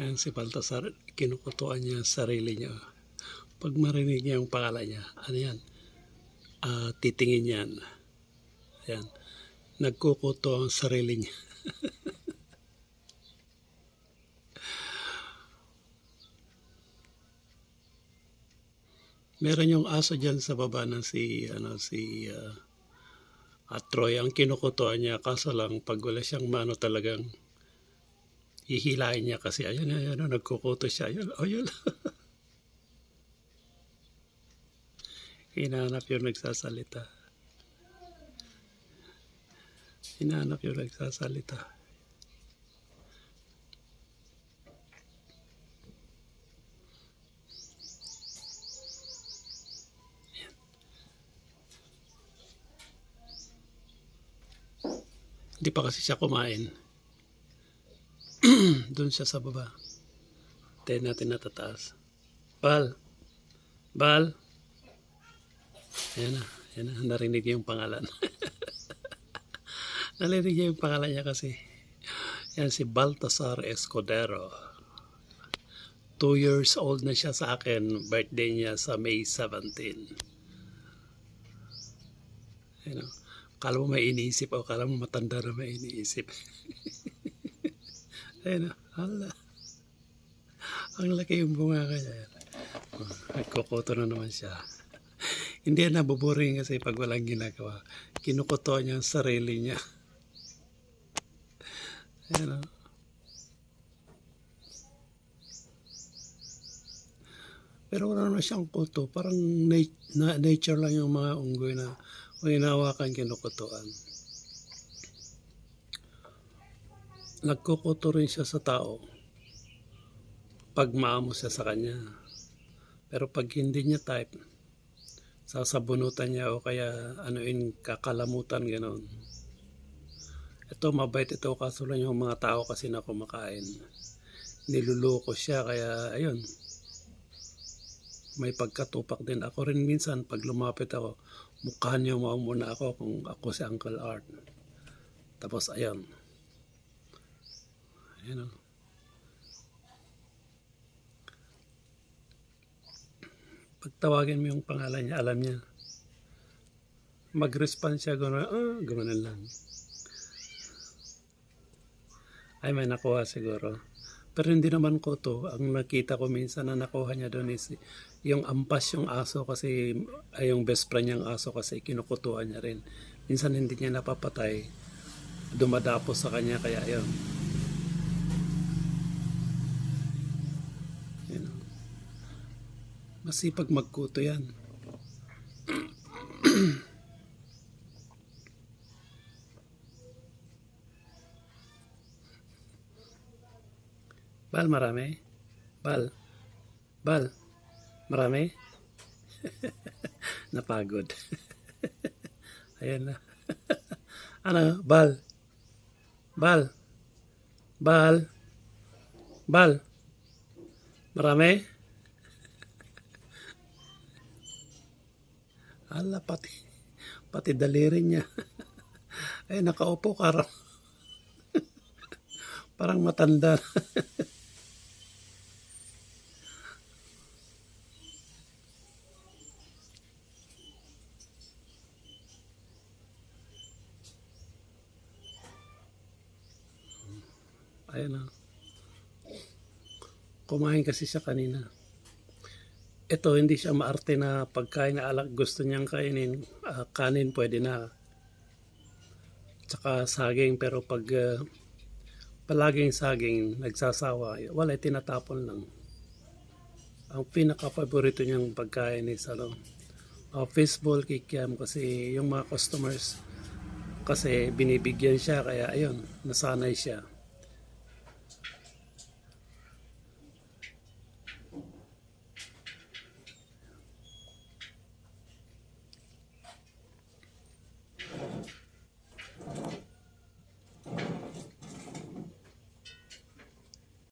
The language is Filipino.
Ayan si Baltasar, kinukutuan niya sarili niya. Pag marinig niya yung pangalan niya, ano yan? Titingin yan. Ayan. Nagkukuto ang sarili niya. Meron yung aso dyan sa baba na si Troy. Ang kinukutuan niya, kaso lang pag wala siyang mano talagang hihilain niya kasi ayun, nagkukuto siya. Ayun. Hinahanap yung nagsasalita. Hindi pa kasi siya kumain. Doon siya sa baba. Tayo natin natataas. Bal! Ayan na. Narinig yung pangalan. Narinig niya yung pangalan niya kasi. Yan si Baltasar Escudero. 2 years old na siya sa akin. Birthday niya sa May 17. Ayan o. Kala mo may iniisip o kala mo matanda na may iniisip. Ayan o. Hala. Ang laki yung bunga kaya. Nagkukuto na naman siya. Hindi yan nabuboring kasi pag walang ginagawa. Kinukuto niya ang sarili niya. Ayan o. Pero wala naman siyang kuto. Parang nature lang yung mga unggoy na hinahawakan, kinukutuan. Nagkukuto rin siya sa tao pag maamo siya sa kanya. Pero pag hindi niya type, sasabunutan niya o kaya kakalamutan, gano'n. Ito, mabait ito, kaso lang yung mga tao kasi na kumakain. Niluloko siya, kaya ayun. May pagkatupak din. Ako rin minsan, pag lumapit ako, mukha niyo muna ako kung ako si Uncle Art. Tapos ayun. Ayun o. Pag tawagin mo yung pangalan niya, alam niya. Mag-respond siya, gano'n lang. Ay, may nakuha siguro. Pero hindi naman ko to. Ang nakita ko minsan na nakuha niya doon is yung ampas yung aso kasi, ay yung best friend niyang aso kasi kinukutuan niya rin. Minsan hindi niya napapatay. Dumadapo sa kanya kaya yun. Masipag magkuto yan. Bal, marami? Bal, marami? Napagod. Ayan na. Ano? Bal, marami? Hala, pati daliri niya. Ay, nakaupo ka. Parang matanda. Ayan na. Kumain kasi siya kanina. Ito, hindi siya maarte na pagkain na gusto niyang kainin. Kanin pwede na. Tsaka saging, pero pag palaging saging, nagsasawa, wala, tinatapon lang. Ang pinaka-favorito niyang pagkain is fishball kikiam kasi yung mga customers kasi binibigyan siya, kaya ayun, nasanay siya.